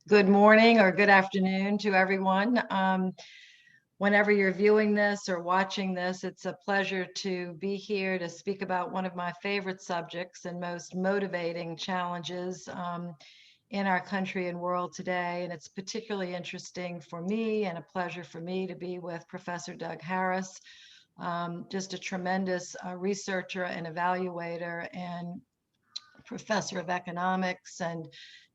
Good morning or good afternoon to everyone. Whenever you're viewing this or watching this, it's a pleasure to be here to speak about one of my favorite subjects and most motivating challenges in our country and world today. And it's particularly interesting for me and a pleasure for me to be with Professor Doug Harris, just a tremendous researcher and evaluator and professor of economics and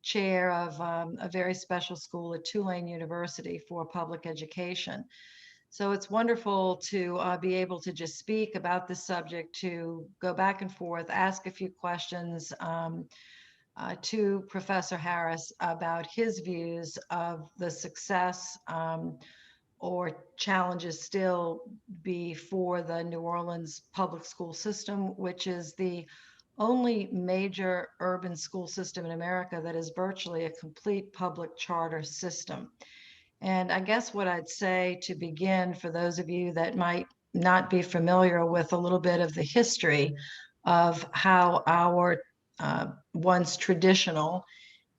chair of a very special school at Tulane University for public education. So it's wonderful to be able to just speak about this subject, to go back and forth, ask a few questions to Professor Harris about his views of the success or challenges still before the New Orleans public school system, which is the only major urban school system in America that is virtually a complete public charter system. And I guess what I'd say to begin, for those of you that might not be familiar with a little bit of the history of how our once traditional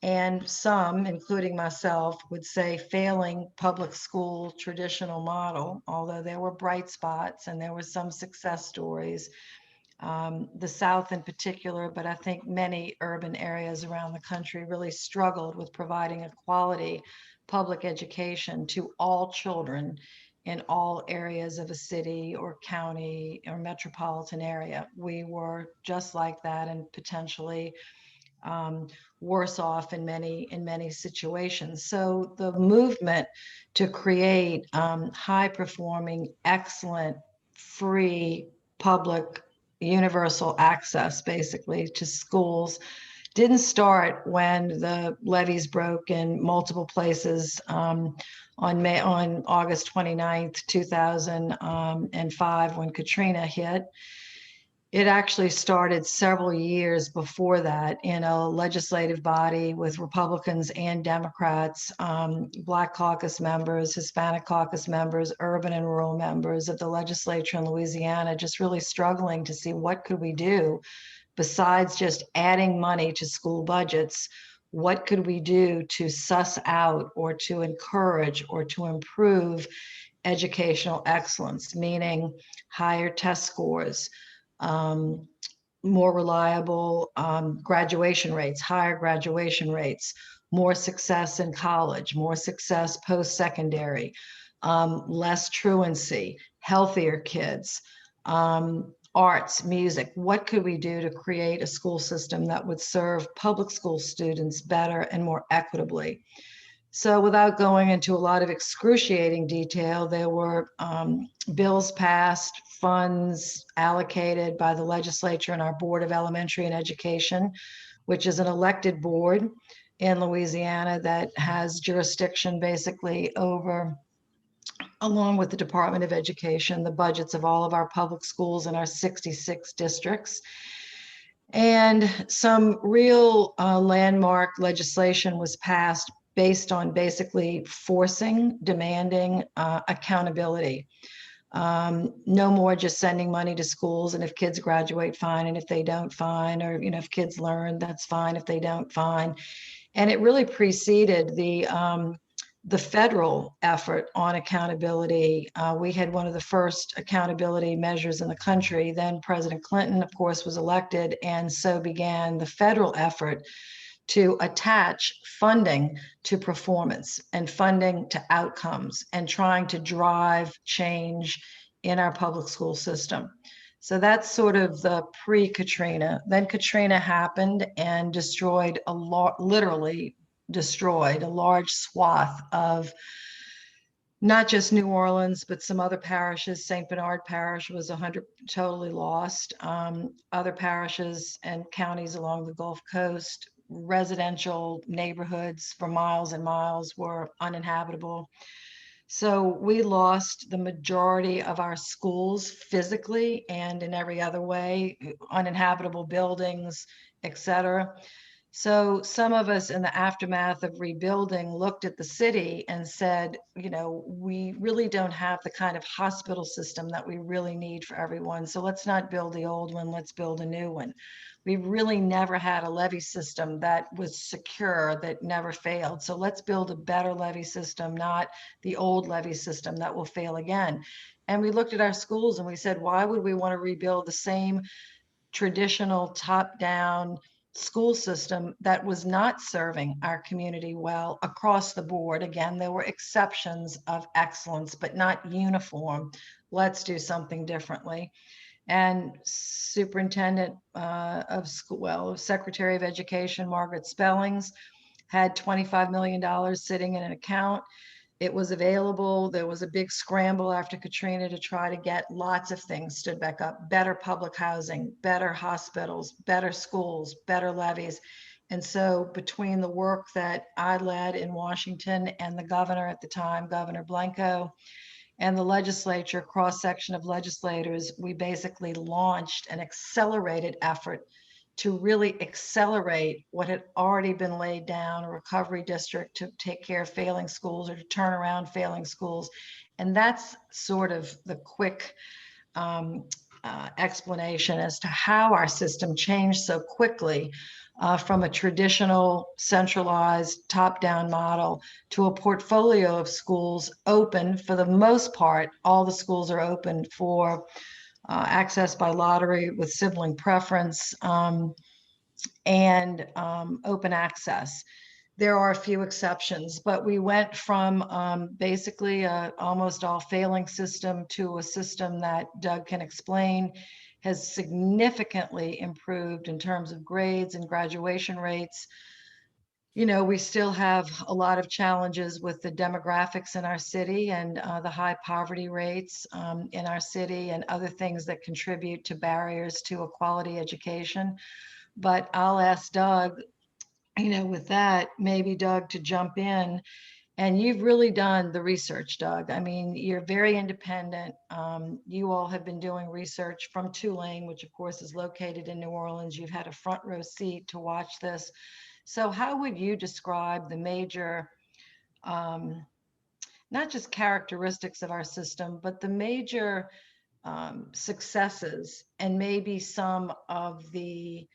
and some, including myself, would say failing public school traditional model, although there were bright spots and there were some success stories, the South in particular, but I think many urban areas around the country really struggled with providing a quality public education to all children in all areas of a city or county or metropolitan area. We were just like that and potentially worse off in many situations. So the movement to create high performing, excellent, free public universal access basically to schools didn't start when the levees broke in multiple places on August 29th, 2005 when Katrina hit. It actually started several years before that in a legislative body with Republicans and Democrats, Black caucus members, Hispanic caucus members, urban and rural members of the legislature in Louisiana, just really struggling to see what could we do besides just adding money to school budgets. What could we do to suss out or to encourage or to improve educational excellence, meaning higher test scores, more reliable graduation rates, higher graduation rates, more success in college, more success post-secondary, less truancy, healthier kids, arts, music. What could we do to create a school system that would serve public school students better and more equitably? So without going into a lot of excruciating detail, there were bills passed, funds allocated by the legislature and our Board of Elementary and Education, which is an elected board in Louisiana that has jurisdiction basically over, along with the Department of Education, the budgets of all of our public schools in our 66 districts. And some real landmark legislation was passed based on basically forcing, demanding accountability. No more just sending money to schools, and if kids graduate, fine, and if they don't, fine, or if kids learn, that's fine, if they don't, fine. And it really preceded the federal effort on accountability. We had one of the first accountability measures in the country. Then President Clinton, of course, was elected, and so began the federal effort to attach funding to performance and funding to outcomes and trying to drive change in our public school system. So that's sort of the pre-Katrina. Then Katrina happened and destroyed literally destroyed a large swath of not just New Orleans, but some other parishes. St. Bernard Parish was totally lost. Other parishes and counties along the Gulf Coast, residential neighborhoods for miles and miles were uninhabitable. So we lost the majority of our schools physically and in every other way, uninhabitable buildings, et cetera. So some of us in the aftermath of rebuilding looked at the city and said, we really don't have the kind of hospital system that we really need for everyone. So let's not build the old one, let's build a new one. We really never had a levy system that was secure, that never failed. So let's build a better levy system, not the old levy system that will fail again. And we looked at our schools and we said, why would we want to rebuild the same traditional top-down school system that was not serving our community well across the board? Again, there were exceptions of excellence, but not uniform. Let's do something differently. And Superintendent of School, well, Secretary of Education, Margaret Spellings, had $25 million sitting in an account. It was available. There was a big scramble after Katrina to try to get lots of things stood back up: better public housing, better hospitals, better schools, better levies. And so between the work that I led in Washington and the governor at the time, Governor Blanco, and the legislature, cross-section of legislators, we basically launched an accelerated effort to really accelerate what had already been laid down, a recovery district to take care of failing schools or to turn around failing schools. And that's sort of the quick explanation as to how our system changed so quickly from a traditional centralized top-down model to a portfolio of schools open. For the most part, all the schools are open for access by lottery with sibling preference and open access. There are a few exceptions, but we went from basically a almost all failing system to a system that Doug can explain has significantly improved in terms of grades and graduation rates. You know, we still have a lot of challenges with the demographics in our city and the high poverty rates in our city and other things that contribute to barriers to a quality education. But I'll ask Doug, you know, with that, maybe Doug to jump in. And you've really done the research, Doug. I mean, you're very independent. You all have been doing research from Tulane, which of course is located in New Orleans. You've had a front row seat to watch this. So how would you describe the major, not just characteristics of our system, but the major successes and maybe some of the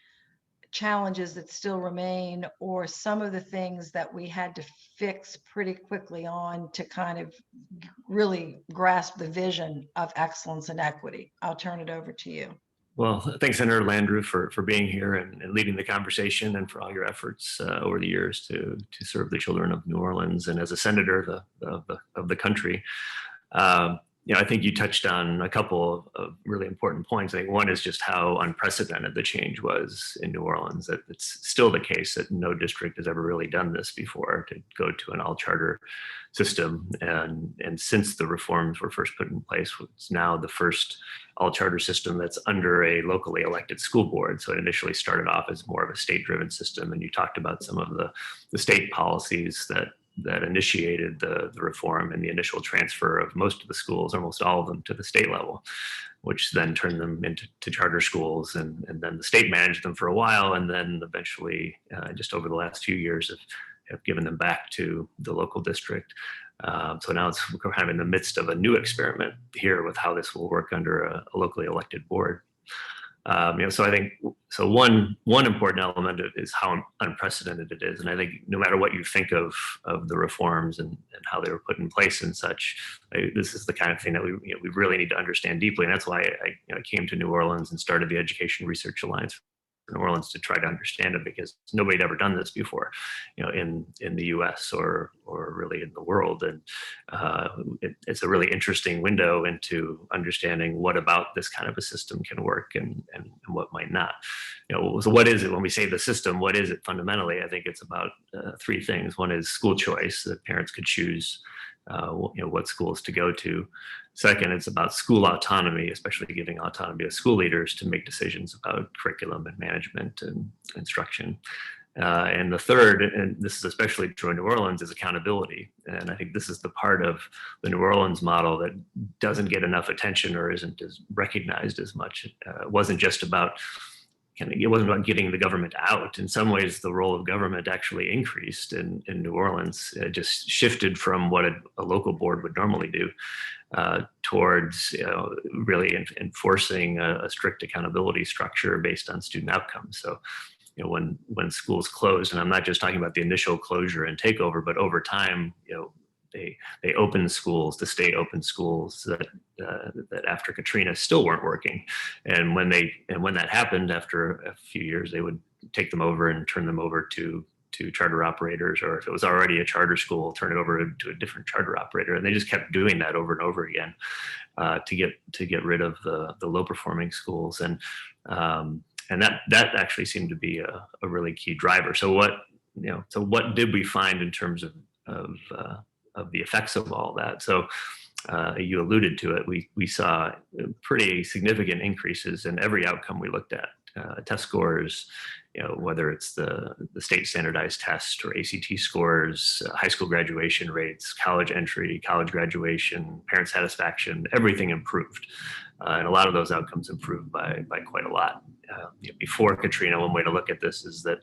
challenges that still remain, or some of the things that we had to fix pretty quickly on to kind of really grasp the vision of excellence and equity? I'll turn it over to you. Well, thanks, Senator Landrieu, for being here and leading the conversation, and for all your efforts over the years to serve the children of New Orleans and as a senator of the country. You know, I think you touched on a couple of really important points. I think one is just how unprecedented the change was in New Orleans. That it's still the case that no district has ever really done this before, to go to an all-charter system. And since the reforms were first put in place, it's now the first all-charter system that's under a locally elected school board. So it initially started off as more of a state-driven system. And you talked about some of the state policies that initiated the reform and the initial transfer of most of the schools, almost all of them, to the state level, which then turned them into charter schools. And then the state managed them for a while, and then eventually, just over the last few years, have given them back to the local district. So now we're kind of in the midst of a new experiment here with how this will work under a locally elected board. You know, so I think one important element is how unprecedented it is, and I think no matter what you think of the reforms and how they were put in place and such, this is the kind of thing that we really need to understand deeply, and that's why I came to New Orleans and started the Education Research Alliance New Orleans to try to understand it, because nobody had ever done this before, you know, in the U.S. or really in the world. And it's a really interesting window into understanding what about this kind of a system can work and what might not. You know, so what is it when we say the system? What is it fundamentally? I think it's about three things. One is school choice, that parents could choose you know, what schools to go to. Second, it's about school autonomy, especially giving autonomy to school leaders to make decisions about curriculum and management and instruction. And the third, and this is especially true in New Orleans, is accountability. And I think this is the part of the New Orleans model that doesn't get enough attention or isn't as recognized as much. It wasn't just about it wasn't about getting the government out. In some ways, the role of government actually increased in New Orleans. It just shifted from what a local board would normally do towards really enforcing a strict accountability structure based on student outcomes. So, when schools closed, and I'm not just talking about the initial closure and takeover, but over time, they opened schools, the state opened schools that after Katrina still weren't working, and when that happened after a few years, they would take them over and turn them over to charter operators, or if it was already a charter school, turn it over to a different charter operator, and they just kept doing that over and over again to get rid of the low performing schools, and that actually seemed to be a really key driver. So what did we find in terms of the effects of all that? So you alluded to it. We saw pretty significant increases in every outcome we looked at. Test scores, whether it's the state standardized test or ACT scores, high school graduation rates, college entry, college graduation, parent satisfaction, everything improved. And a lot of those outcomes improved by quite a lot. Before Katrina, one way to look at this is that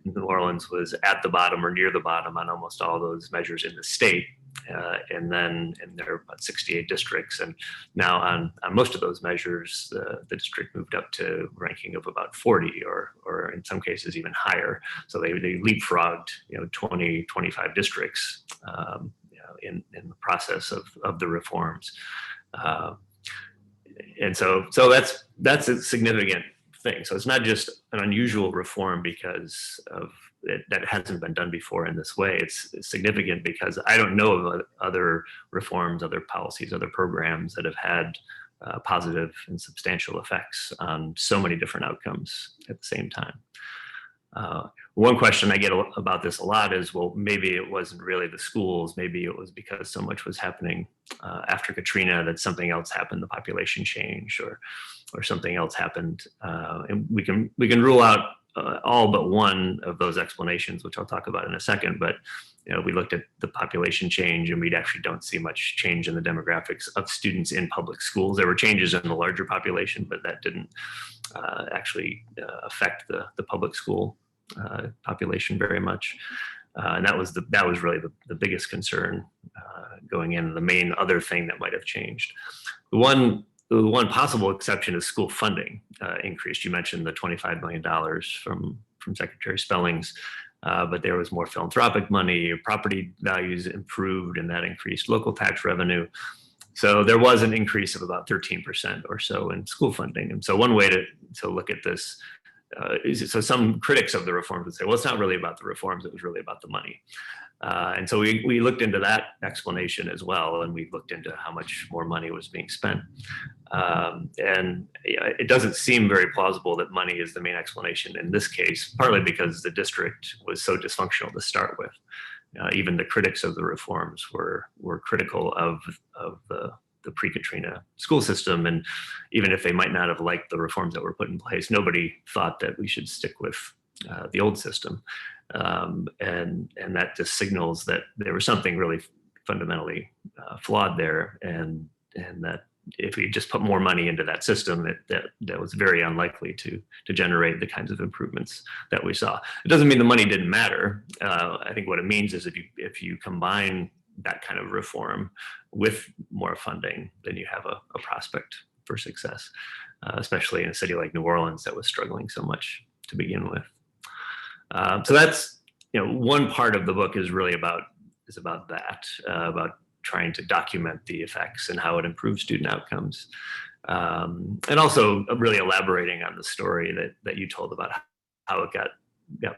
New Orleans was at the bottom or near the bottom on almost all those measures in the state. And there are about 68 districts. And now on most of those measures, the district moved up to ranking of about 40 or in some cases even higher. So they leapfrogged 20, 25 districts in the process of the reforms. And so that's a significant thing. So it's not just an unusual reform because of that hasn't been done before in this way. It's significant because I don't know of other reforms, other policies, other programs that have had positive and substantial effects on so many different outcomes at the same time. One question I get about this a lot is, well, maybe it wasn't really the schools. Maybe it was because so much was happening after Katrina that something else happened, the population changed, or something else happened. And we can rule out all but one of those explanations, which I'll talk about in a second. But we looked at the population change, and we actually don't see much change in the demographics of students in public schools. There were changes in the larger population, but that didn't actually affect the public school population very much. And that was really the biggest concern going in. The main other thing that might have changed. The one possible exception is school funding increased. You mentioned the $25 million from Secretary Spellings, but there was more philanthropic money, property values improved, and that increased local tax revenue. So there was an increase of about 13% or so in school funding. And so one way to look at this so some critics of the reforms would say, well, it's not really about the reforms, it was really about the money. And so we looked into that explanation as well, and we looked into how much more money was being spent. And it doesn't seem very plausible that money is the main explanation in this case, partly because the district was so dysfunctional to start with. Even the critics of the reforms were critical of the pre-Katrina school system. And even if they might not have liked the reforms that were put in place, nobody thought that we should stick with the old system. And that just signals that there was something really fundamentally flawed there, and that if we just put more money into that system, that was very unlikely to generate the kinds of improvements that we saw. It doesn't mean the money didn't matter. I think what it means is if you combine that kind of reform with more funding, then you have a prospect for success, especially in a city like New Orleans that was struggling so much to begin with. So that's one part of the book is really about that, about trying to document the effects and how it improves student outcomes, and also really elaborating on the story that you told about how it got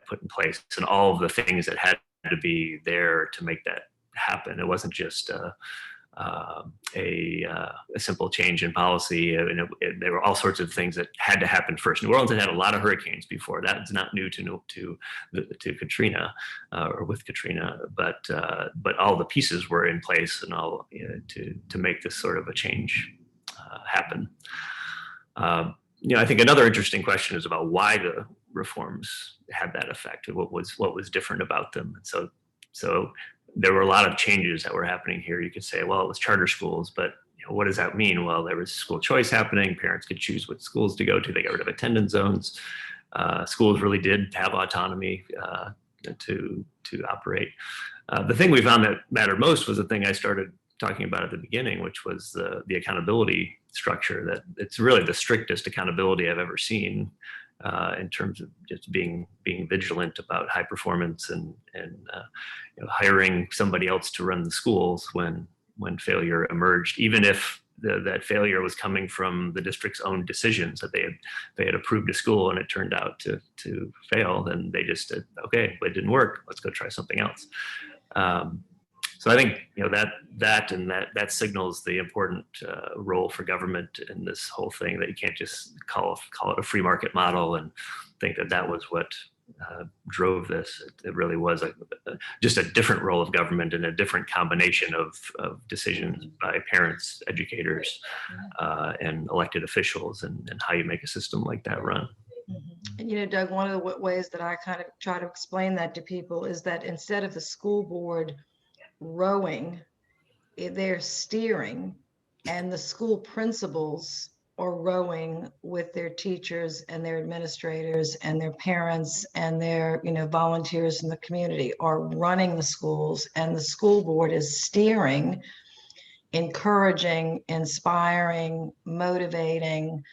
put in place and all of the things that had to be there to make that happen. It wasn't just a simple change in policy. And there were all sorts of things that had to happen first. New Orleans had a lot of hurricanes before. That's not new to Katrina or with Katrina, but all the pieces were in place and all to make this sort of a change happen. I think another interesting question is about why the reforms had that effect. What was different about them? So there were a lot of changes that were happening here. You could say, well, it was charter schools, but what does that mean? Well, there was school choice happening. Parents could choose what schools to go to. They got rid of attendance zones. Schools really did have autonomy to operate. The thing we found that mattered most was the thing I started talking about at the beginning, which was the accountability structure. That it's really the strictest accountability I've ever seen in terms of just being vigilant about high performance and hiring somebody else to run the schools when failure emerged, even if that failure was coming from the district's own decisions that they had approved a school and it turned out to fail. Then they just said, okay, it didn't work. Let's go try something else. So I think that signals the important role for government in this whole thing. That you can't just call it a free market model and think that was what drove this. It really was just a different role of government and a different combination of decisions by parents, educators, and elected officials, and how you make a system like that run. And Doug, one of the ways that I kind of try to explain that to people is that instead of the school board rowing, they're steering, and the school principals are rowing with their teachers and their administrators and their parents and their volunteers in the community are running the schools, and the school board is steering, encouraging, inspiring, motivating,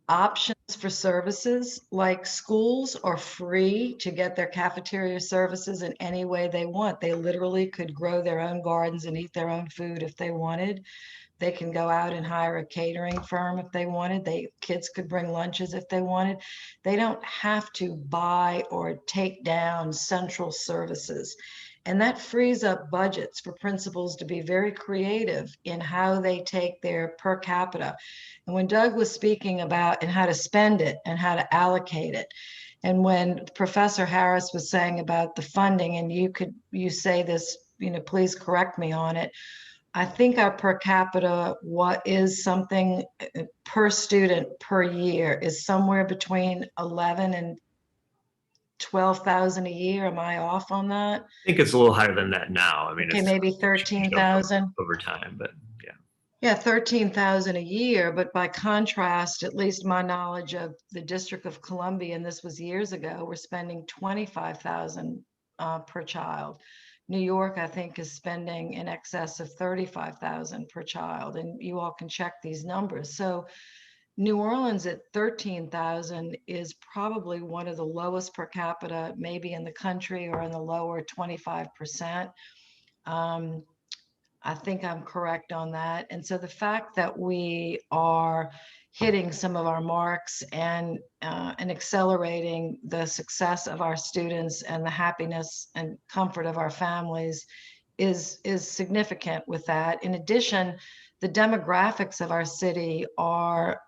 options for services. Like schools are free to get their cafeteria services in any way they want. They literally could grow their own gardens and eat their own food if they wanted. They can go out and hire a catering firm if they wanted. Kids could bring lunches if they wanted. They don't have to buy or take down central services. And that frees up budgets for principals to be very creative in how they take their per capita. And when Doug was speaking about and how to spend it and how to allocate it, and when Professor Harris was saying about the funding, and you say this, please correct me on it, I think our per capita, what is something per student per year, is somewhere between 11 and 12,000 a year. Am I off on that? I think it's a little higher than that now. I mean, okay, it's maybe 13,000 over time, but yeah. Yeah, 13,000 a year. But by contrast, at least my knowledge of the District of Columbia, and this was years ago, we're spending 25,000 per child. New York, I think, is spending in excess of 35,000 per child, and you all can check these numbers. So New Orleans at 13,000 is probably one of the lowest per capita, maybe in the country, or in the lower 25%. I think I'm correct on that. And so the fact that we are hitting some of our marks and accelerating the success of our students and the happiness and comfort of our families is significant with that. In addition, the demographics of our city are,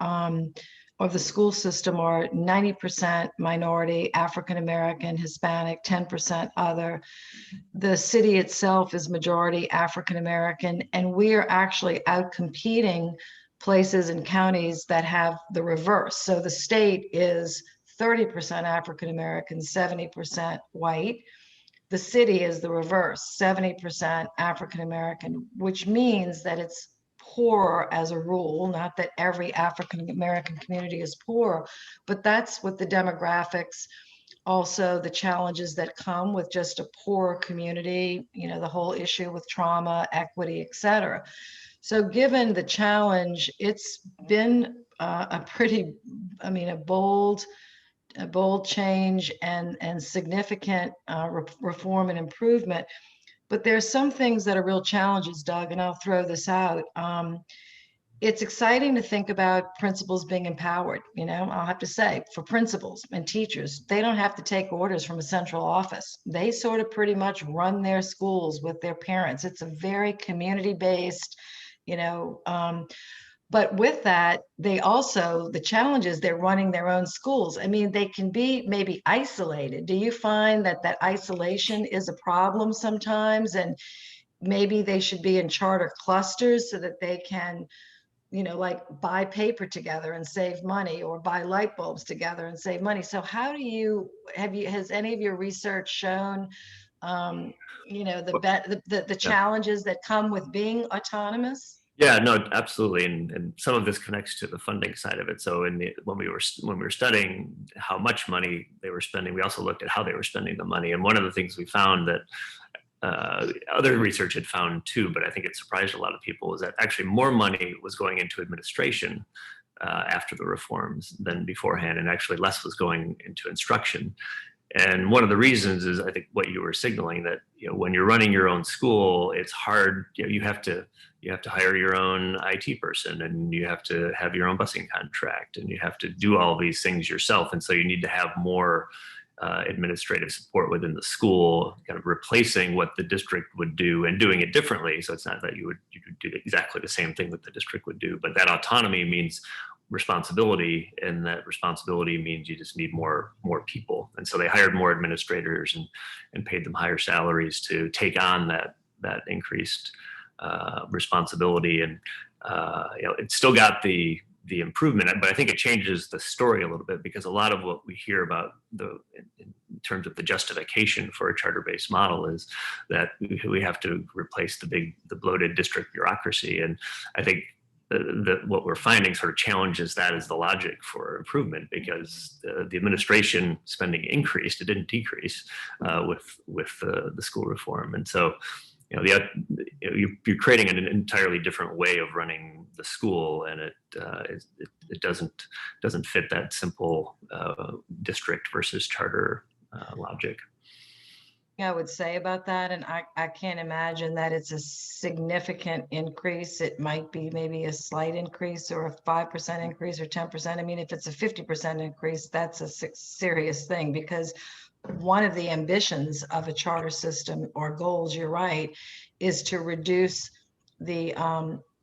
or the school system, are 90% minority, African American, Hispanic, 10% other. The city itself is majority African American, and we are actually out competing places and counties that have the reverse. So the state is 30% African American, 70% white. The city is the reverse, 70% African American, which means that it's poorer as a rule. Not that every African American community is poor, but that's what the demographics, also the challenges that come with just a poor community, the whole issue with trauma, equity, et cetera. So given the challenge, it's been a bold change and significant reform and improvement. But there's some things that are real challenges, Doug, and I'll throw this out. It's exciting to think about principals being empowered. I'll have to say, for principals and teachers, they don't have to take orders from a central office. They sort of pretty much run their schools with their parents. It's a very community-based, but with that, the challenge is they're running their own schools. I mean, they can be maybe isolated. Do you find that isolation is a problem sometimes? And maybe they should be in charter clusters so that they can, like buy paper together and save money, or buy light bulbs together and save money. So has any of your research shown You know, the challenges that come with being autonomous? Yeah, no, absolutely, and some of this connects to the funding side of it. So when we were studying how much money they were spending, we also looked at how they were spending the money. And one of the things we found that other research had found too, but I think it surprised a lot of people, was that actually more money was going into administration after the reforms than beforehand, and actually less was going into instruction. And one of the reasons is, I think, what you were signaling, that when you're running your own school, it's hard. You have to hire your own IT person, and you have to have your own busing contract, and you have to do all these things yourself. And so you need to have more administrative support within the school, kind of replacing what the district would do and doing it differently. So it's not that you would do exactly the same thing that the district would do, but that autonomy means responsibility, and that responsibility means you just need more people. And so they hired more administrators and paid them higher salaries to take on that increased responsibility. And it still got the improvement, but I think it changes the story a little bit, because a lot of what we hear about in terms of the justification for a charter-based model is that we have to replace the bloated district bureaucracy. And I think what we're finding sort of challenges that as the logic for improvement, because the administration spending increased, it didn't decrease with the school reform. And so you're creating an entirely different way of running the school, and it doesn't fit that simple district versus charter logic. I would say about that, and I can't imagine that it's a significant increase. It might be maybe a slight increase, or a 5% increase, or 10%. I mean, if it's a 50% increase, that's a serious thing, because one of the ambitions of a charter system, or goals, you're right, is to reduce the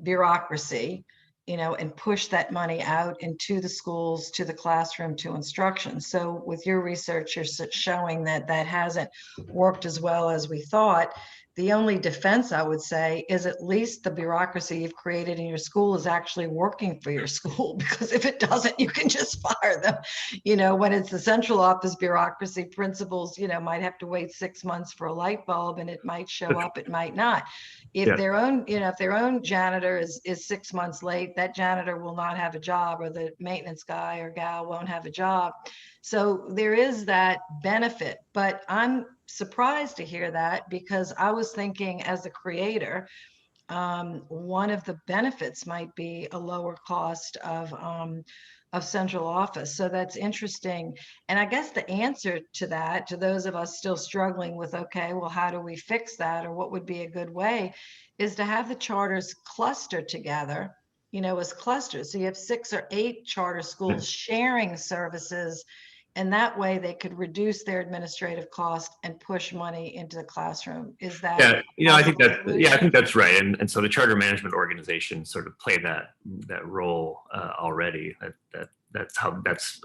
bureaucracy, and push that money out into the schools, to the classroom, to instruction. So with your research, you're showing that that hasn't worked as well as we thought. The only defense, I would say, is at least the bureaucracy you've created in your school is actually working for your school, because if it doesn't, you can just fire them. When it's the central office bureaucracy, principals, might have to wait 6 months for a light bulb, and it might show up, it might not. If their own janitor is 6 months late, that janitor will not have a job, or the maintenance guy or gal won't have a job. So there is that benefit, but I'm surprised to hear that, because I was thinking, as a creator, one of the benefits might be a lower cost of central office. So that's interesting. And I guess the answer to that, to those of us still struggling with, okay, well, how do we fix that, or what would be a good way, is to have the charters cluster together, as clusters. So you have 6 or 8 charter schools sharing services, and that way they could reduce their administrative cost and push money into the classroom. Is that? Yeah, I think that's right. And so the charter management organization sort of play that role already. That's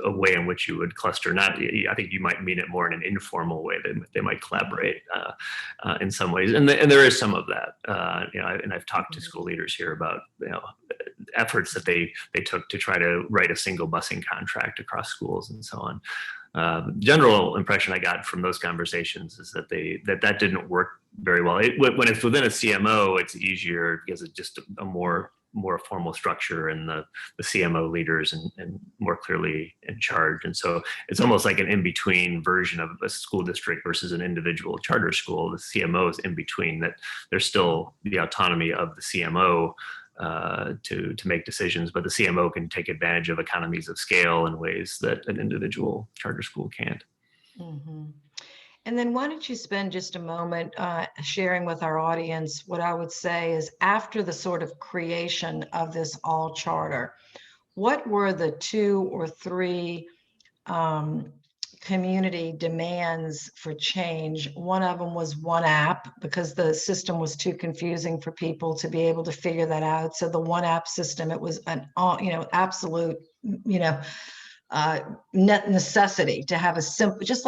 a way in which you would cluster. Not, I think you might mean it more in an informal way. They might collaborate in some ways, and there is some of that. And I've talked to school leaders here about efforts that they took to try to write a single busing contract across schools and so on. General impression I got from those conversations is that that didn't work very well. When it's within a CMO, it's easier, because it's just a more formal structure, and the CMO leaders and more clearly in charge. And so it's almost like an in-between version of a school district versus an individual charter school. The CMO is in between, that there's still the autonomy of the CMO to make decisions, but the CMO can take advantage of economies of scale in ways that an individual charter school can't. Mm-hmm. And then why don't you spend just a moment sharing with our audience what I would say is, after the sort of creation of this all charter, what were the 2 or 3 community demands for change? One of them was one app, because the system was too confusing for people to be able to figure that out. So the one app system, it was an absolute necessity to have a simple, just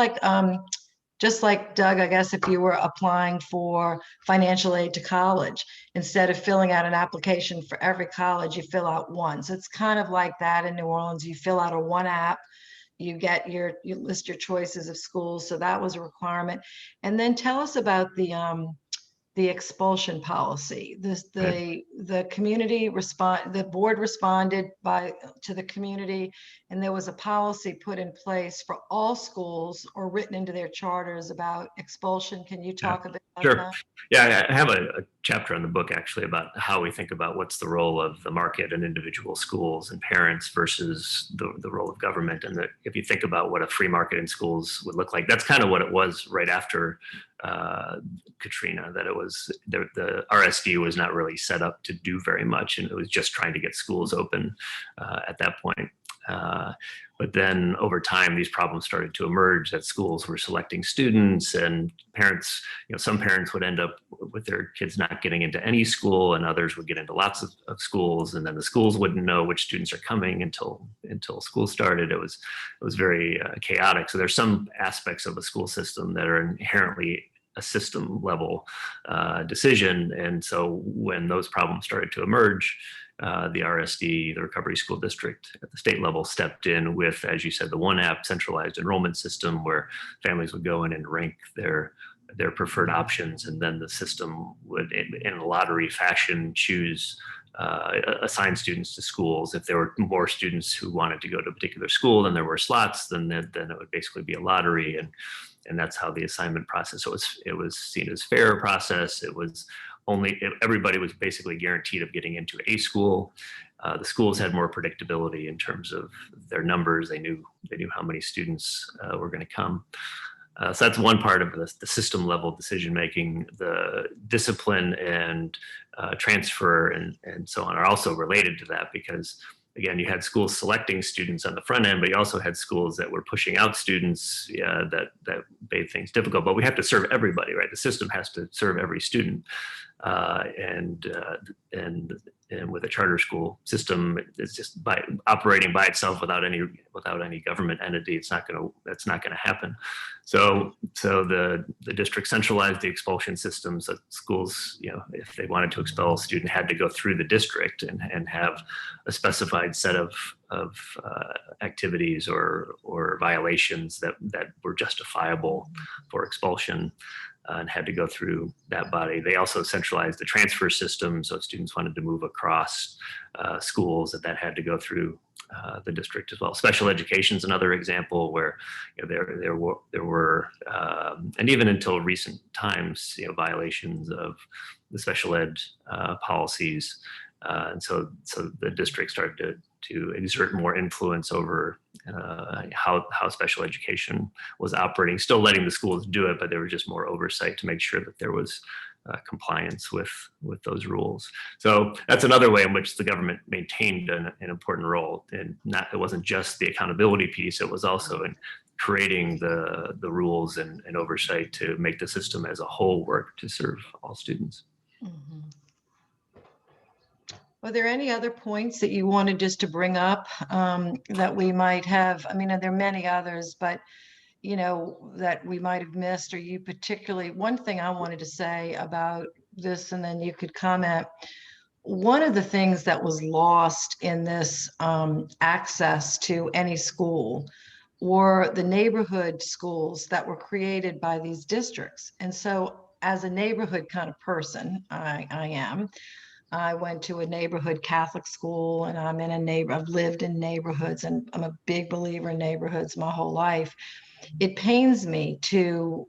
like Doug, I guess, if you were applying for financial aid to college, instead of filling out an application for every college, you fill out one. So it's kind of like that in New Orleans. You fill out a one app, you list your choices of schools. So that was a requirement. And then tell us about the expulsion policy. Right. The community the board responded to the community, and there was a policy put in place for all schools or written into their charters about expulsion. Can you Yeah, talk a bit about sure. that? Yeah, I have a chapter in the book actually about how we think about what's the role of the market and individual schools and parents versus the role of government. And that if you think about what a free market in schools would look like, that's kind of what it was right after Katrina, that it was the RSD was not really set up to do very much, and it was just trying to get schools open at that point. But then over time, these problems started to emerge that schools were selecting students, and parents, some parents would end up with their kids not getting into any school, and others would get into lots of schools, and then the schools wouldn't know which students are coming until school started. It was very chaotic. So there's some aspects of a school system that are inherently a system level decision. And so when those problems started to emerge, the RSD, the Recovery School District at the state level, stepped in with, as you said, the one app centralized enrollment system where families would go in and rank their preferred options, and then the system would, in a lottery fashion, choose assign students to schools. If there were more students who wanted to go to a particular school than there were slots, then it would basically be a lottery, and that's how the assignment process. So it was seen as fair process. It was everybody was basically guaranteed of getting into a school. The schools had more predictability in terms of their numbers. They knew how many students were going to come. So that's one part of the system level decision making. The discipline and transfer and so on are also related to that, because again, you had schools selecting students on the front end, but you also had schools that were pushing out students that made things difficult. But we have to serve everybody, right? The system has to serve every student, and with a charter school system, it's just by operating by itself without any government entity, that's not gonna happen. So the district centralized the expulsion system, so schools, if they wanted to expel a student, had to go through the district and have a specified set of activities or violations that were justifiable for expulsion, and had to go through that body. They also centralized the transfer system, so if students wanted to move across schools, that had to go through the district as well. Special education is another example where there were and even until recent times, violations of the special ed policies, and so the district started to exert more influence over how special education was operating, still letting the schools do it, but there was just more oversight to make sure that there was compliance with those rules. So that's another way in which the government maintained an important role. And it wasn't just the accountability piece, it was also in creating the rules and oversight to make the system as a whole work to serve all students. Mm-hmm. Are there any other points that you wanted just to bring up that we might have? I mean, there are many others, but that we might have missed, or you particularly. One thing I wanted to say about this, and then you could comment. One of the things that was lost in this access to any school were the neighborhood schools that were created by these districts. And so as a neighborhood kind of person, I went to a neighborhood Catholic school, and I've lived in neighborhoods, and I'm a big believer in neighborhoods my whole life. It pains me to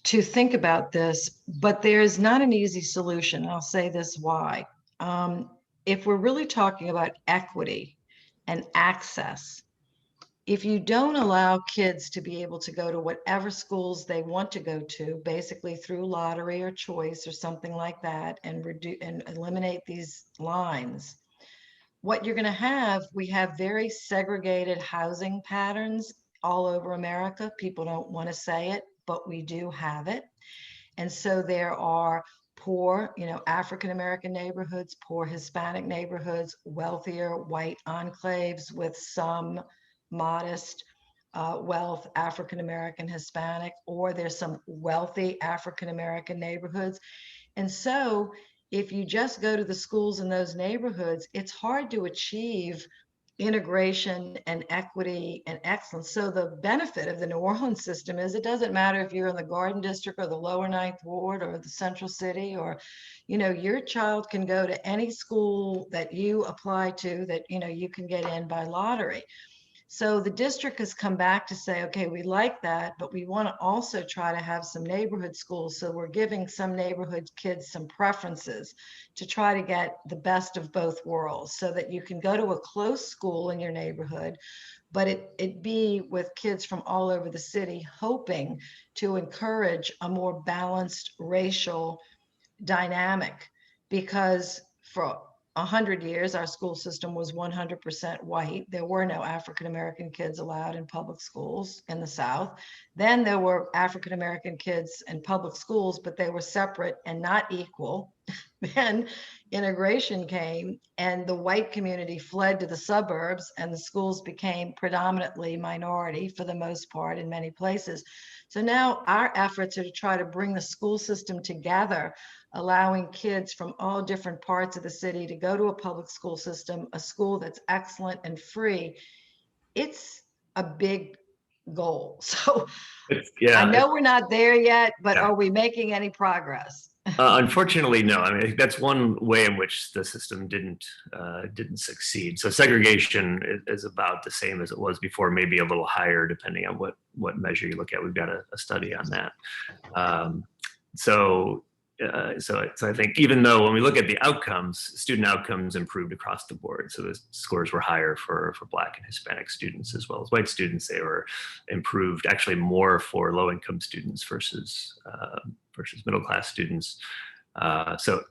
think about this, but there's not an easy solution. I'll say this why. If we're really talking about equity and access, if you don't allow kids to be able to go to whatever schools they want to go to, basically through lottery or choice or something like that, and eliminate these lines, what you're going to have, we have very segregated housing patterns all over America. People don't want to say it, but we do have it. And so there are poor, African American neighborhoods, poor Hispanic neighborhoods, wealthier white enclaves with some modest wealth, African American, Hispanic, or there's some wealthy African American neighborhoods. And so if you just go to the schools in those neighborhoods, it's hard to achieve integration and equity and excellence. So the benefit of the New Orleans system is it doesn't matter if you're in the Garden District or the lower Ninth Ward or the Central City, or, your child can go to any school that you apply to that, you can get in by lottery. So the district has come back to say, okay, we like that, but we want to also try to have some neighborhood schools. So we're giving some neighborhood kids some preferences to try to get the best of both worlds so that you can go to a close school in your neighborhood, but it be with kids from all over the city, hoping to encourage a more balanced racial dynamic, because for 100 years our school system was 100% white. There were no African American kids allowed in public schools in the South. Then there were African American kids in public schools, but they were separate and not equal. Then integration came and the white community fled to the suburbs, and the schools became predominantly minority for the most part in many places. So now our efforts are to try to bring the school system together, allowing kids from all different parts of the city to go to a public school system, a school that's excellent and free. It's a big goal. So I Yeah, know we're not there yet, but yeah. are we making any progress? Unfortunately, no. I mean, that's one way in which the system didn't succeed. So segregation is about the same as it was before, maybe a little higher, depending on what measure you look at. We've got a study on that. Um, so, so I think even though when we look at the outcomes, student outcomes improved across the board. So the scores were higher for Black and Hispanic students as well as white students. They were improved actually more for low-income students versus middle class students. So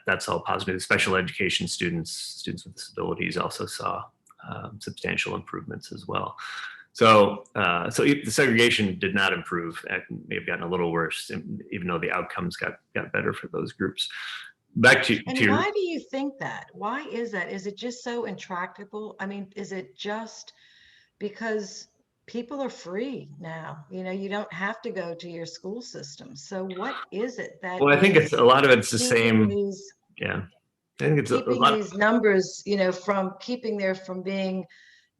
that's all positive. Special education students with disabilities also saw substantial improvements as well. So the segregation did not improve. It may have gotten a little worse, even though the outcomes got better for those groups. Back to your, why do you think that? Why is that? Is it just so intractable? I mean, is it just because people are free now? You don't have to go to your school system. So what is it that well, I think it's is a lot of it's the keeping same. these Yeah, I think it's a keeping lot. these numbers, from keeping there from being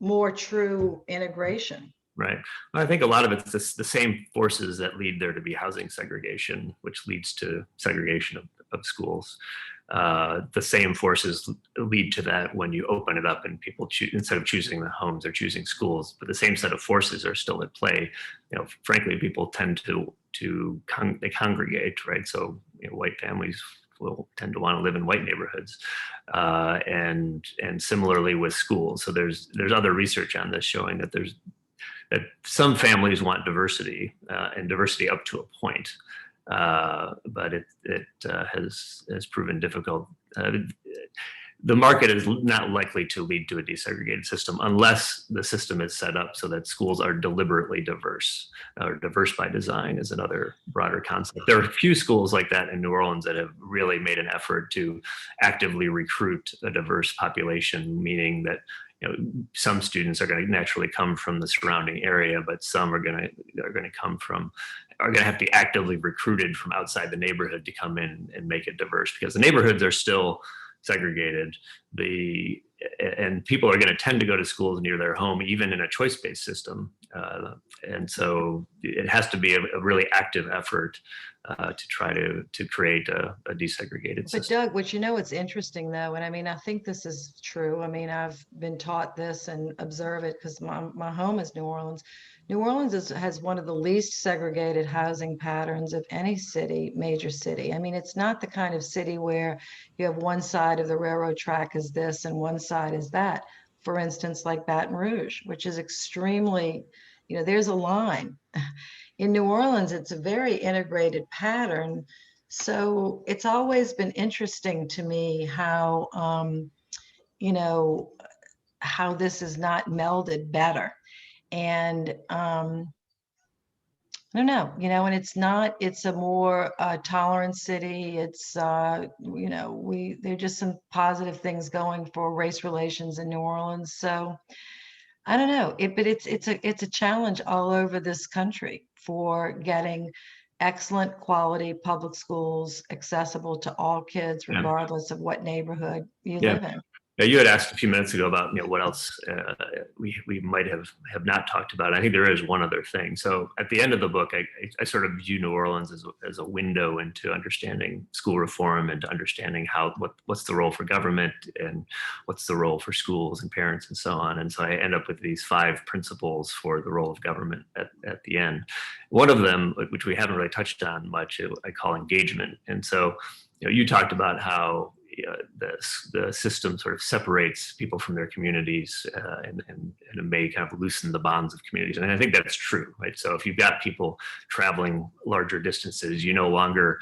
more true integration? Right. Well, I think a lot of it's the same forces that lead there to be housing segregation, which leads to segregation of schools. The same forces lead to that when you open it up and people choose, instead of choosing the homes, they're choosing schools. But the same set of forces are still at play. Frankly, people tend they congregate, right? So white families will tend to want to live in white neighborhoods, and similarly with schools. So there's other research on this showing that that some families want diversity, and diversity up to a point, but it has proven difficult. The market is not likely to lead to a desegregated system unless the system is set up so that schools are deliberately diverse, or diverse by design is another broader concept. There are a few schools like that in New Orleans that have really made an effort to actively recruit a diverse population, meaning that some students are going to naturally come from the surrounding area, but some are going to have to be actively recruited from outside the neighborhood to come in and make it diverse, because the neighborhoods are still segregated. And people are going to tend to go to schools near their home, even in a choice-based system. And so it has to be a really active effort to try to create a desegregated system. But Doug, what's interesting though, and I mean, I think this is true. I mean, I've been taught this and observe it because my home is New Orleans. New Orleans has one of the least segregated housing patterns of any major city. I mean, it's not the kind of city where you have one side of the railroad track is this and one side is that. For instance, like Baton Rouge, which is extremely, there's a line. In New Orleans, it's a very integrated pattern. So it's always been interesting to me how, how this is not melded better. And I don't know, and it's a more tolerant city. It's, there are just some positive things going for race relations in New Orleans. So I don't know, but it's a challenge all over this country for getting excellent quality public schools accessible to all kids, regardless of what neighborhood you live in. Yeah, you had asked a few minutes ago about what else we might have not talked about. I think there is one other thing. So at the end of the book, I sort of view New Orleans as a window into understanding school reform and to understanding what's the role for government and what's the role for schools and parents and so on. And so I end up with these 5 principles for the role of government at the end. One of them, which we haven't really touched on much, I call engagement. And so you talked about how the system sort of separates people from their communities and it may kind of loosen the bonds of communities. And I think that's true, right? So if you've got people traveling larger distances, you no longer,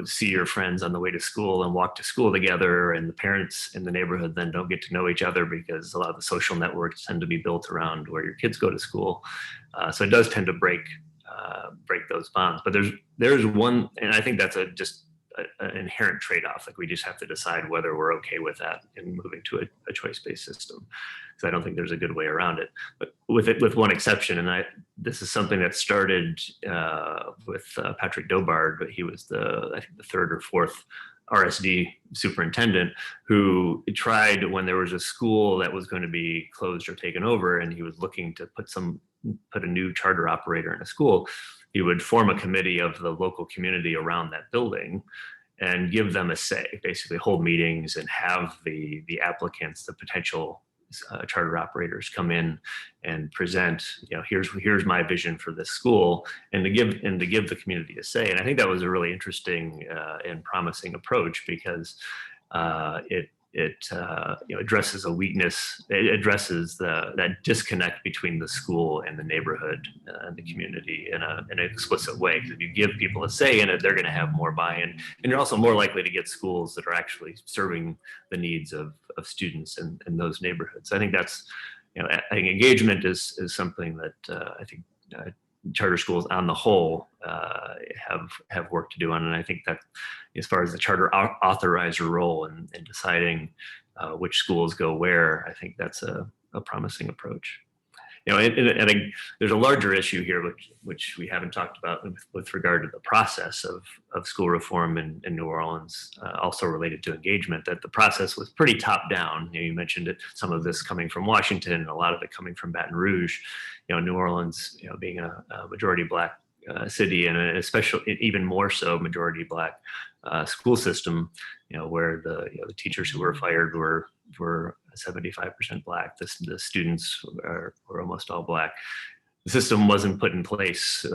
see your friends on the way to school and walk to school together, and the parents in the neighborhood then don't get to know each other because a lot of the social networks tend to be built around where your kids go to school. So it does tend to break those bonds. But there's one, and I think that's just an inherent trade-off. Like we just have to decide whether we're okay with that in moving to a choice-based system. Because I don't think there's a good way around it. But with one exception, and this is something that started with Patrick Dobard, but he was I think the 3rd or 4th RSD superintendent who tried when there was a school that was going to be closed or taken over, and he was looking to put a new charter operator in a school. He would form a committee of the local community around that building and give them a say, basically hold meetings and have the applicants, the potential charter operators come in and present, here's my vision for this school, and to give the community a say. And I think that was a really interesting and promising approach because it addresses a weakness. It addresses that disconnect between the school and the neighborhood and the community in an explicit way. Because if you give people a say in it, they're going to have more buy-in, and you're also more likely to get schools that are actually serving the needs of students in those neighborhoods. I think that's, I think engagement is something that I think charter schools on the whole have work to do on. And I think that as far as the charter authorizer role in deciding which schools go where, I think that's a promising approach. And I think there's a larger issue here, which we haven't talked about with regard to the process of school reform in New Orleans, also related to engagement, that the process was pretty top down. You mentioned it, some of this coming from Washington, and a lot of it coming from Baton Rouge. New Orleans, being a majority Black city, and especially even more so majority Black school system, where the teachers who were fired were 75% Black. The students were almost all Black. The system wasn't put in place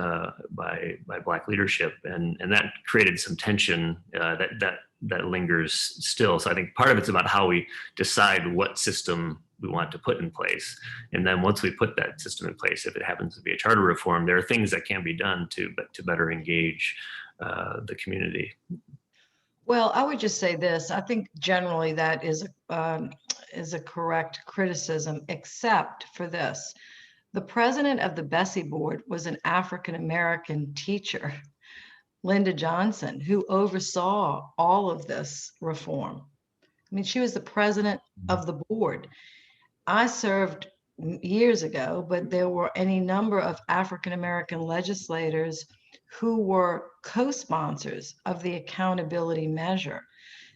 by Black leadership, and that created some tension that lingers still. So I think part of it's about how we decide what system we want to put in place, and then once we put that system in place, if it happens to be a charter reform, there are things that can be done to better engage the community. Well, I would just say this. I think generally that is a correct criticism, except for this. The president of the Bessie Board was an African-American teacher, Linda Johnson, who oversaw all of this reform. I mean, she was the president of the board. I served years ago, but there were any number of African-American legislators who were co-sponsors of the accountability measure.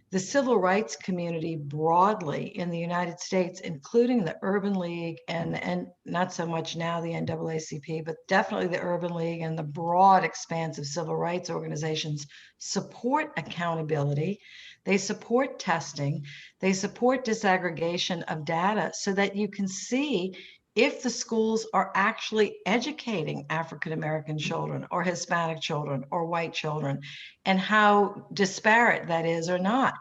The civil rights community broadly in the United States, including the Urban League and not so much now the NAACP, but definitely the Urban League and the broad expanse of civil rights organizations, support accountability. They support testing. They support disaggregation of data so that you can see if the schools are actually educating African-American children or Hispanic children or white children, and how disparate that is or not.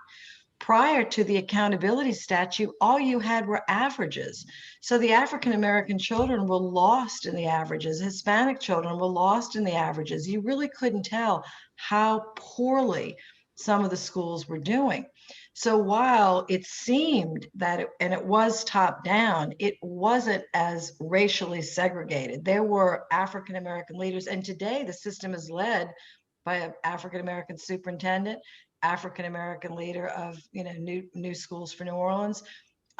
Prior to the accountability statute, all you had were averages. So the African-American children were lost in the averages. Hispanic children were lost in the averages. You really couldn't tell how poorly some of the schools were doing. So while it seemed that, and it was top down, it wasn't as racially segregated. There were African-American leaders, and today the system is led by an African-American superintendent, African-American leader of new schools for New Orleans.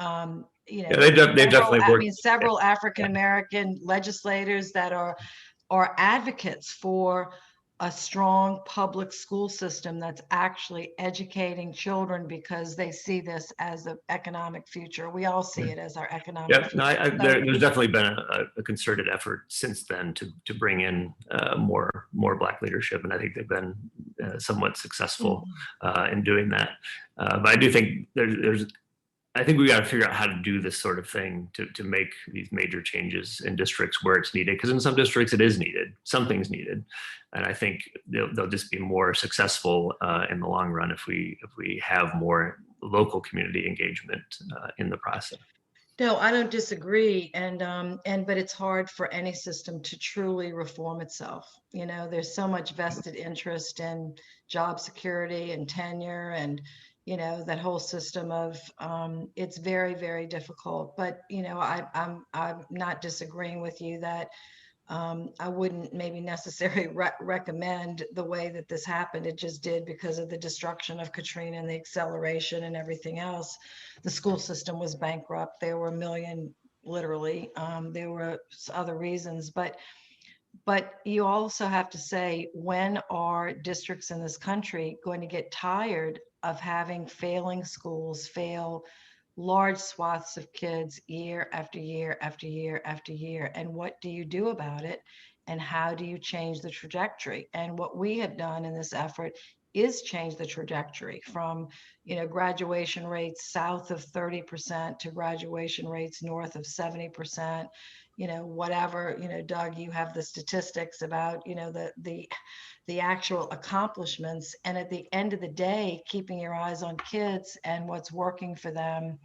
Yeah, they definitely worked. Several African-American legislators that are advocates for a strong public school system that's actually educating children because they see this as an economic future. We all see it as our economic Yeah, no, future. there's definitely been a concerted effort since then to bring in more Black leadership, and I think they've been somewhat successful in doing that. But I do think I think we got to figure out how to do this sort of thing to make these major changes in districts where it's needed. Because in some districts it is needed, something's needed, and I think they'll just be more successful in the long run if we have more local community engagement in the process. No, I don't disagree. But it's hard for any system to truly reform itself. You know, there's so much vested interest in job security and tenure and, you know, that whole system of it's very, very difficult. But, you know, I'm not disagreeing with you that I wouldn't maybe necessarily recommend the way that this happened. It just did because of the destruction of Katrina and the acceleration and everything else. The school system was bankrupt. There were a million, literally. There were other reasons, but you also have to say, when are districts in this country going to get tired of having failing schools fail large swaths of kids year after year after year after year? And what do you do about it? And how do you change the trajectory? And what we have done in this effort is change the trajectory from, you know, graduation rates south of 30% to graduation rates north of 70%. You know, whatever, you know, Doug, you have the statistics about, you know, the actual accomplishments. And at the end of the day, keeping your eyes on kids and what's working for them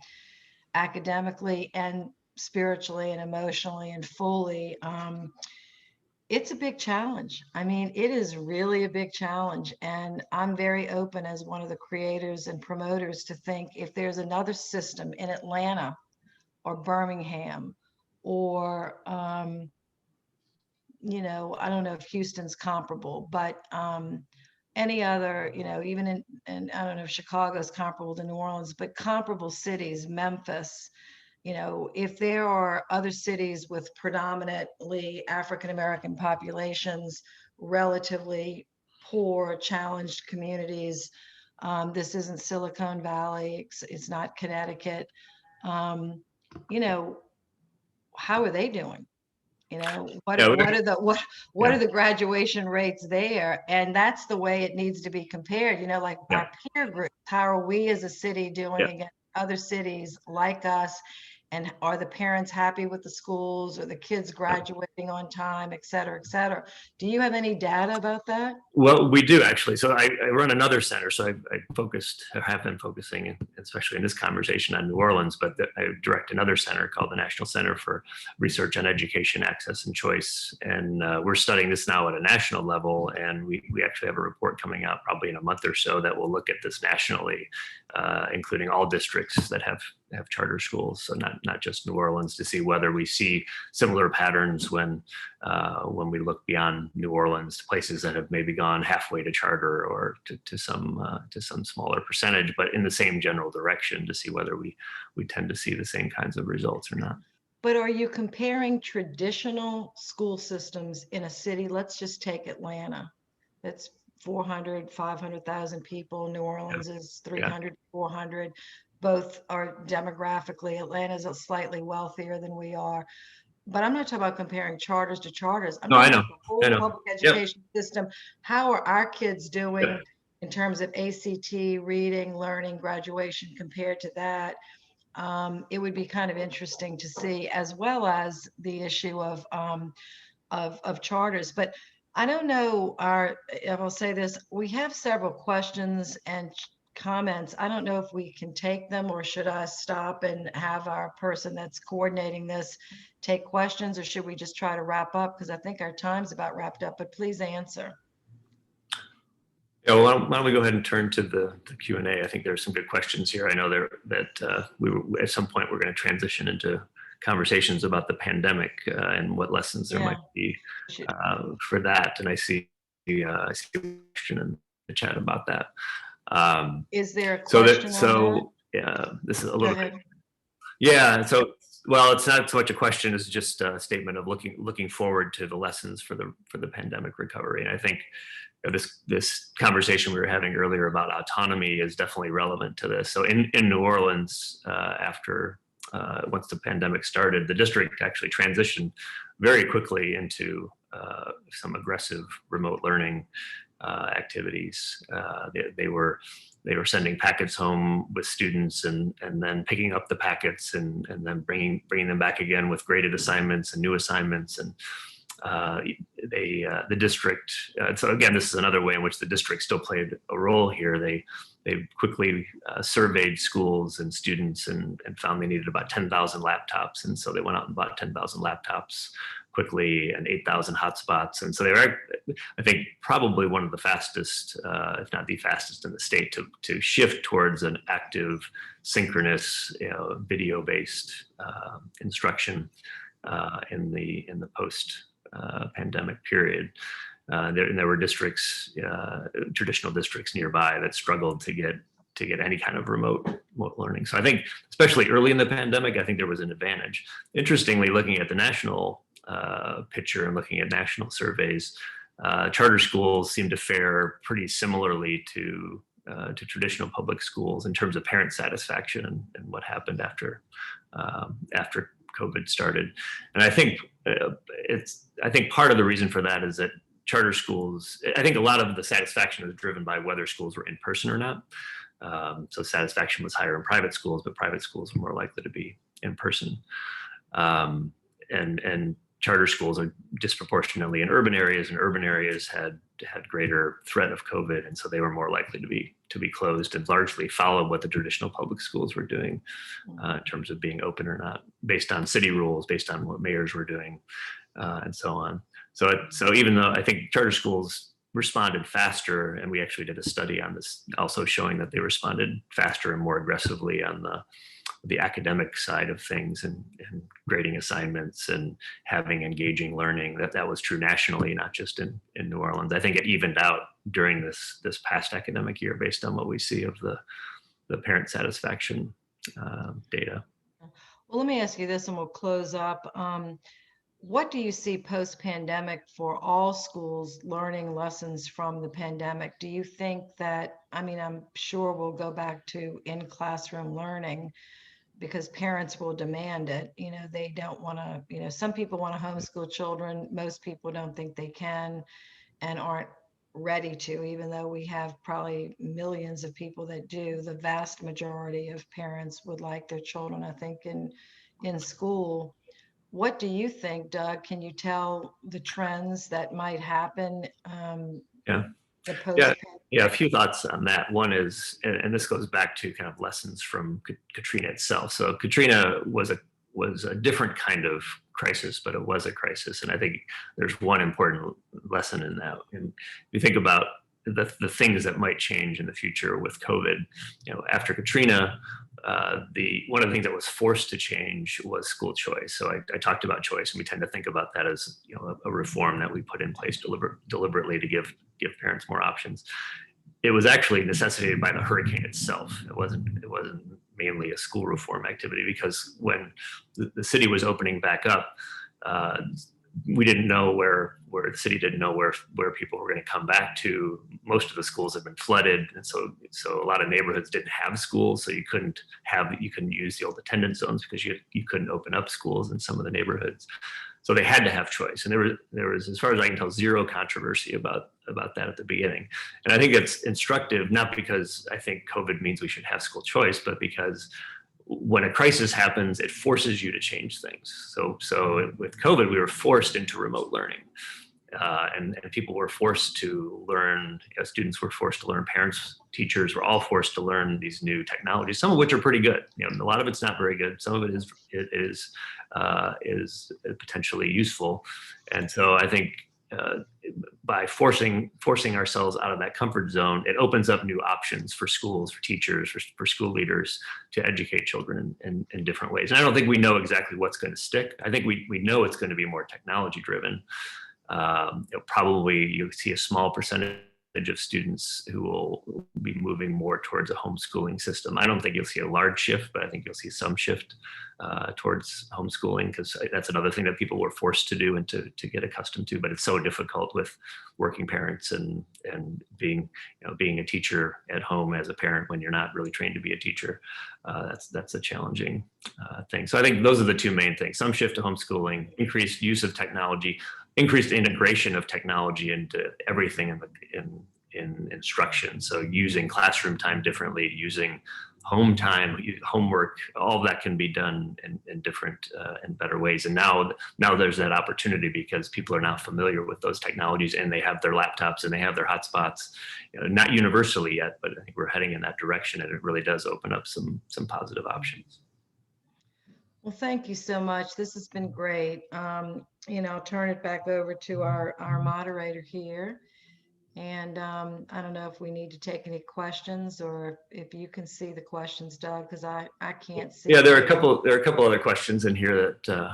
academically and spiritually and emotionally and fully. It's a big challenge. I mean, it is really a big challenge. And I'm very open as one of the creators and promoters to think if there's another system in Atlanta or Birmingham or, you know, I don't know if Houston's comparable, but any other, you know, even in, I don't know if Chicago's comparable to New Orleans, but comparable cities, Memphis, you know, if there are other cities with predominantly African-American populations, relatively poor, challenged communities, this isn't Silicon Valley, it's not Connecticut, you know, how are they doing? You know, what Yeah, are the what yeah, are the graduation rates there? And that's the way it needs to be compared. You know, like yeah, our peer groups, how are we as a city yeah. doing against other cities like us? And are the parents happy with the schools? Or the kids graduating on time, et cetera, et cetera? Do you have any data about that? Well, we do actually. So I run another center. So have been focusing, especially in this conversation, on New Orleans, but I direct another center called the National Center for Research on Education, Access, and Choice. And we're studying this now at a national level. And we actually have a report coming out probably in a month or so that will look at this nationally, including all districts that have charter schools. So not just New Orleans, to see whether we see similar patterns when we look beyond New Orleans to places that have maybe gone halfway to charter or to some smaller percentage, but in the same general direction, to see whether we tend to see the same kinds of results or not. But are you comparing traditional school systems in a city? Let's just take Atlanta. That's 400, 500,000 people. New Orleans is Yeah. 300, 400. Both are demographically, Atlanta's slightly wealthier than we are. But I'm not talking about comparing charters to charters. I'm No, I talking know. about the whole I know. public Yep. education system. How are our kids doing Yep. in terms of ACT, reading, learning, graduation compared to that? It would be kind of interesting to see, as well as the issue of charters. But I don't know, I will say this, we have several questions and comments. I don't know if we can take them, or should I stop and have our person that's coordinating this take questions, or should we just try to wrap up? Because I think our time's about wrapped up, but please answer. Yeah, well, why don't we go ahead and turn to the Q&A? I think there's some good questions here. I know that at some point we're going to transition into conversations about the pandemic and what lessons there might be for that. And I see a question in the chat about that. Is there a question? Yeah, this is a little bit. Ahead. Yeah, so Well, it's not so much a question as just a statement of looking forward to the lessons for the pandemic recovery. And I think this conversation we were having earlier about autonomy is definitely relevant to this. So in New Orleans, after once the pandemic started, the district actually transitioned very quickly into some aggressive remote learning activities. They were sending packets home with students and then picking up the packets and then bringing them back again with graded assignments and new assignments. And the district, so again, this is another way in which the district still played a role here. They quickly surveyed schools and students and found they needed about 10,000 laptops. And so they went out and bought 10,000 laptops quickly and 8,000 hotspots. And so they were, I think, probably one of the fastest, if not the fastest in the state to shift towards an active, synchronous, video-based instruction in the post-pandemic period. There were districts, traditional districts nearby that struggled to get any kind of remote learning. So I think, especially early in the pandemic, I think there was an advantage. Interestingly, looking at the national picture and looking at national surveys, charter schools seem to fare pretty similarly to traditional public schools in terms of parent satisfaction and what happened after COVID started. And I think part of the reason for that is that charter schools, I think a lot of the satisfaction was driven by whether schools were in person or not. So satisfaction was higher in private schools, but private schools were more likely to be in person. And charter schools are disproportionately in urban areas, and urban areas had greater threat of COVID, and so they were more likely to be closed and largely followed what the traditional public schools were doing in terms of being open or not, based on city rules, based on what mayors were doing, and so on. So even though I think charter schools responded faster, and we actually did a study on this also showing that they responded faster and more aggressively on the academic side of things and grading assignments and having engaging learning, that was true nationally, not just in New Orleans. I think it evened out during this past academic year based on what we see of the parent satisfaction data. Well, let me ask you this and we'll close up. What do you see post-pandemic for all schools learning lessons from the pandemic? Do you think that, I'm sure we'll go back to in-classroom learning because parents will demand it. They don't want to, some people want to homeschool children. Most people don't think they can and aren't ready to, even though we have probably millions of people that do. The vast majority of parents would like their children, I think, in school. What do you think, Doug? Can you tell the trends that might happen? Yeah, a few thoughts on that. One is, and this goes back to kind of lessons from Katrina itself. So Katrina was a different kind of crisis, but it was a crisis. And I think there's one important lesson in that. And if you think about the things that might change in the future with COVID, after Katrina, one of the things that was forced to change was school choice. So I talked about choice, and we tend to think about that as a reform that we put in place deliberately to give parents more options. It was actually necessitated by the hurricane itself. It wasn't mainly a school reform activity, because when the city was opening back up, we didn't know where the city didn't know where people were going to come back to. Most of the schools had been flooded, and so a lot of neighborhoods didn't have schools, so you couldn't use the old attendance zones because you couldn't open up schools in some of the neighborhoods. So they had to have choice, and there was, as far as I can tell, zero controversy about that at the beginning. And I think it's instructive, not because I think COVID means we should have school choice, but because when a crisis happens, it forces you to change things. So with COVID, we were forced into remote learning, and people were forced to learn. Students were forced to learn. Parents, teachers were all forced to learn these new technologies, some of which are pretty good. A lot of it's not very good. Some of it is potentially useful. And so I think by forcing ourselves out of that comfort zone, it opens up new options for schools, for teachers, for school leaders to educate children in different ways. And I don't think we know exactly what's going to stick. I think we know it's going to be more technology driven. Probably you'll see a small percentage of students who will be moving more towards a homeschooling system. I don't think you'll see a large shift, but I think you'll see some shift towards homeschooling, because that's another thing that people were forced to do and to get accustomed to. But it's so difficult with working parents and being being a teacher at home as a parent when you're not really trained to be a teacher. That's a challenging thing. So I think those are the two main things: some shift to homeschooling, increased use of technology, increased integration of technology into everything in instruction. So using classroom time differently, using home time, homework, all of that can be done in different and better ways. And now there's that opportunity because people are now familiar with those technologies and they have their laptops and they have their hotspots. Not universally yet, but I think we're heading in that direction, and it really does open up some positive options. Well, thank you so much. This has been great. I'll turn it back over to our moderator here. And I don't know if we need to take any questions, or if you can see the questions, Doug, because I can't see. Yeah, there are a couple other questions in here that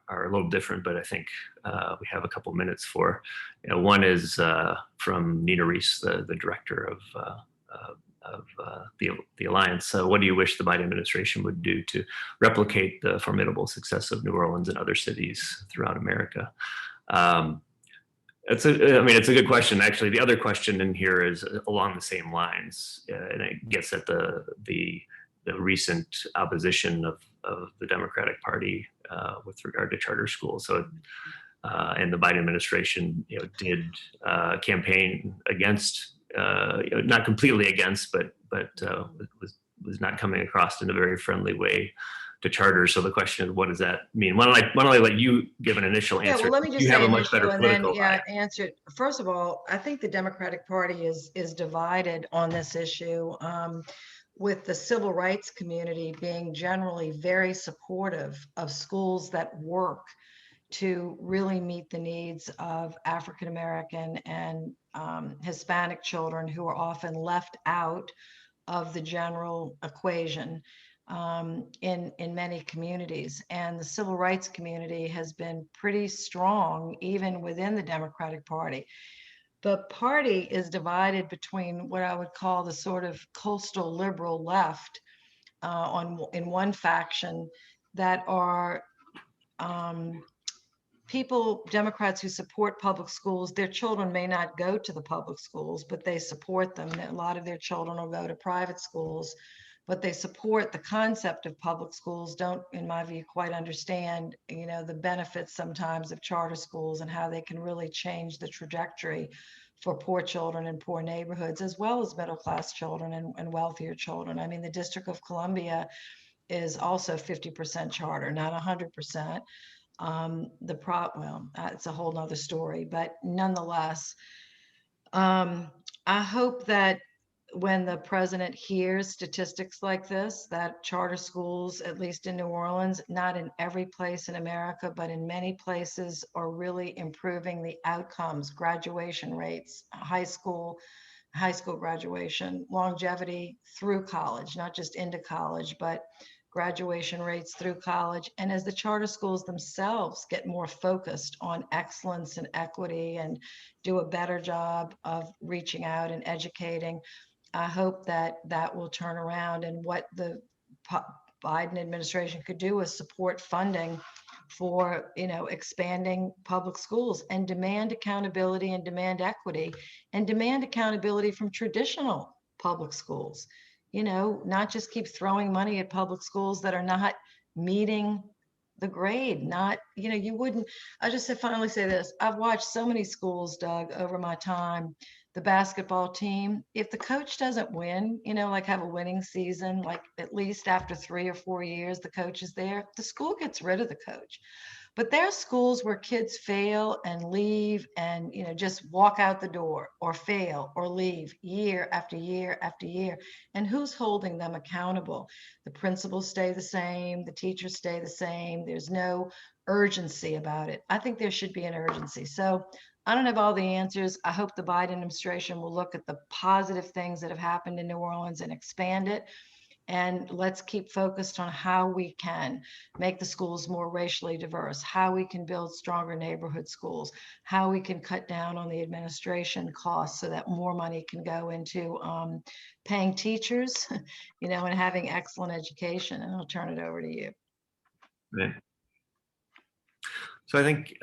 are a little different, but I think we have a couple minutes for. One is from Nina Reese, the director of the Alliance. What do you wish the Biden administration would do to replicate the formidable success of New Orleans and other cities throughout America? It's a good question. Actually, the other question in here is along the same lines, and it gets at the recent opposition of the Democratic Party with regard to charter schools. So, and the Biden administration, did campaign against, not completely against, but was not coming across in a very friendly way to charters. So the question is, what does that mean? Why don't I let you give an initial answer? Yeah, well, let me just you say have a much better political answer it. First of all, I think the Democratic Party is divided on this issue, with the civil rights community being generally very supportive of schools that work to really meet the needs of African American and Hispanic children who are often left out of the general equation in many communities. And the civil rights community has been pretty strong even within the Democratic Party. The party is divided between what I would call the sort of coastal liberal left in one faction that are Democrats who support public schools. Their children may not go to the public schools, but they support them. A lot of their children will go to private schools, but they support the concept of public schools, don't, in my view, quite understand, the benefits sometimes of charter schools and how they can really change the trajectory for poor children in poor neighborhoods, as well as middle-class children and wealthier children. I mean, the District of Columbia is also 50% charter, not 100%. It's a whole nother story, but nonetheless, I hope that when the president hears statistics like this, that charter schools, at least in New Orleans, not in every place in America, but in many places, are really improving the outcomes, graduation rates, high school graduation, longevity through college, not just into college, but graduation rates through college. And as the charter schools themselves get more focused on excellence and equity and do a better job of reaching out and educating, I hope that will turn around. And what the Biden administration could do is support funding for, expanding public schools, and demand accountability and demand equity and demand accountability from traditional public schools. Not just keep throwing money at public schools that are not meeting the grade. I just finally say this. I've watched so many schools, Doug, over my time. The basketball team, if the coach doesn't win, like have a winning season, like at least after 3 or 4 years, the coach is there, the school gets rid of the coach. But there are schools where kids fail and leave and, just walk out the door, or fail or leave year after year after year. And who's holding them accountable? The principals stay the same, the teachers stay the same. There's no urgency about it. I think there should be an urgency. So I don't have all the answers. I hope the Biden administration will look at the positive things that have happened in New Orleans and expand it. And let's keep focused on how we can make the schools more racially diverse, how we can build stronger neighborhood schools, how we can cut down on the administration costs so that more money can go into paying teachers, and having excellent education. And I'll turn it over to you. Right. So I think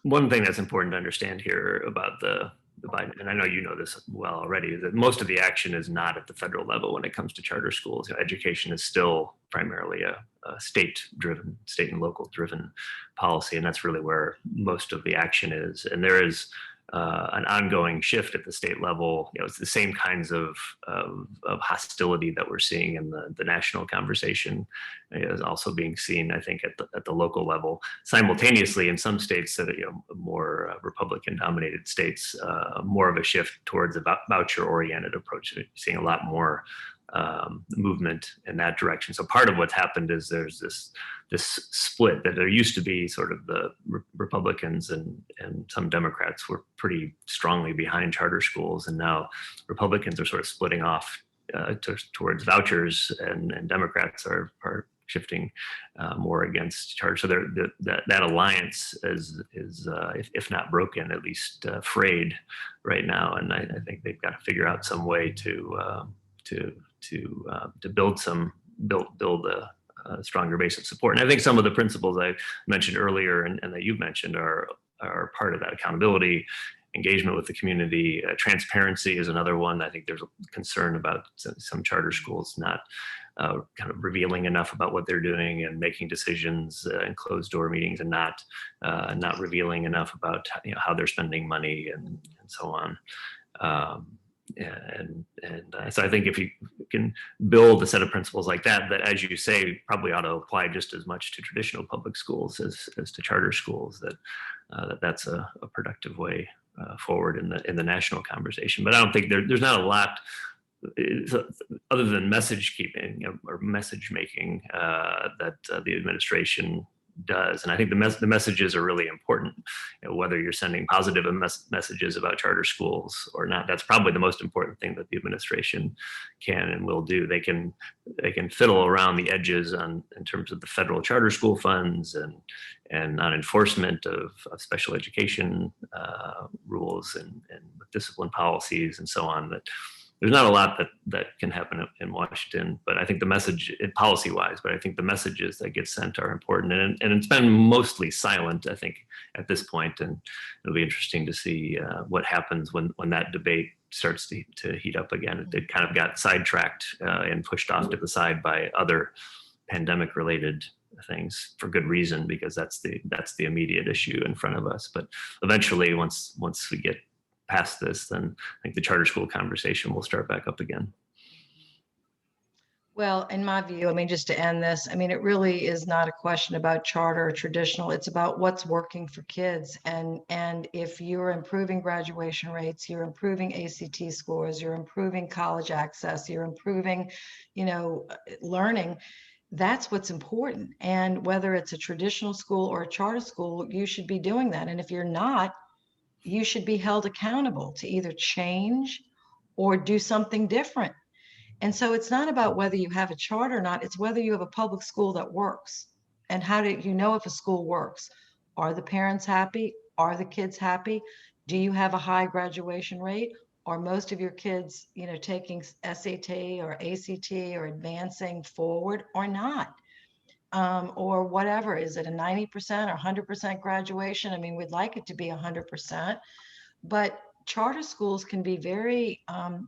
one thing that's important to understand here about the Biden, and I know you know this well already, is that most of the action is not at the federal level when it comes to charter schools. Education is still primarily a state and local driven policy, and that's really where most of the action is. And there is an ongoing shift at the state level. It's the same kinds of hostility that we're seeing in the national conversation is also being seen, I think, at the local level. Simultaneously, in some states that more Republican-dominated states, more of a shift towards a voucher-oriented approach. You're seeing a lot more movement in that direction. So part of what's happened is there's this split that there used to be. Sort of the Republicans and some Democrats were pretty strongly behind charter schools, and now Republicans are sort of splitting off towards vouchers, and Democrats are shifting more against charter. So that alliance is if not broken, at least frayed right now. And I think they've got to figure out some way to build a stronger base of support. And I think some of the principles I mentioned earlier and that you've mentioned are part of that. Accountability, engagement with the community, transparency is another one. I think there's a concern about some charter schools not kind of revealing enough about what they're doing and making decisions in closed door meetings, and not revealing enough about how they're spending money and so on. So I think if you can build a set of principles like that, as you say, probably ought to apply just as much to traditional public schools as to charter schools, that's a productive way forward in the national conversation. But I don't think there's not a lot other than message keeping or message making that the administration does. And I think the messages are really important. Whether you're sending positive messages about charter schools or not, that's probably the most important thing that the administration can and will do. They can fiddle around the edges in terms of the federal charter school funds and on enforcement of special education rules and discipline policies and so on. That there's not a lot that can happen in Washington, but I think the message, policy-wise, but I think the messages that get sent are important, and it's been mostly silent, I think, at this point, and it'll be interesting to see what happens when that debate starts to heat up again. It kind of got sidetracked and pushed off to the side by other pandemic-related things for good reason, because that's the immediate issue in front of us. But eventually, once we get past this, then I think the charter school conversation will start back up again. Well, in my view, just to end this, it really is not a question about charter or traditional. It's about what's working for kids. And if you're improving graduation rates, you're improving ACT scores, you're improving college access, you're improving, learning, that's what's important. And whether it's a traditional school or a charter school, you should be doing that. And if you're not, you should be held accountable to either change or do something different. And so it's not about whether you have a charter or not, it's whether you have a public school that works. And how do you know if a school works? Are the parents happy? Are the kids happy? Do you have a high graduation rate? Are most of your kids, taking SAT or ACT or advancing forward or not? Or whatever, is it a 90% or 100% graduation? We'd like it to be 100%, but charter schools can be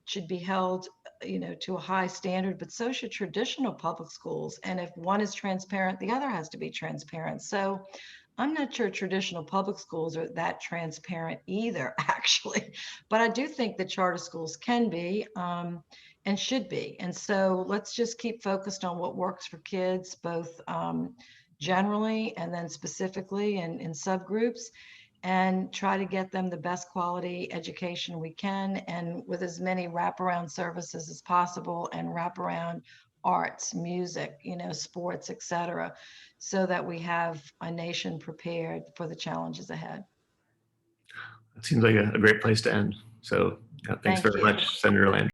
should be held, to a high standard, but so should traditional public schools. And if one is transparent, the other has to be transparent. So I'm not sure traditional public schools are that transparent either, actually, but I do think that charter schools can be, and should be. And so let's just keep focused on what works for kids, both generally and then specifically in subgroups, and try to get them the best quality education we can, and with as many wraparound services as possible, and wraparound arts, music, sports, etc., so that we have a nation prepared for the challenges ahead. It seems like a great place to end. So thanks very much, Senator Landrieu.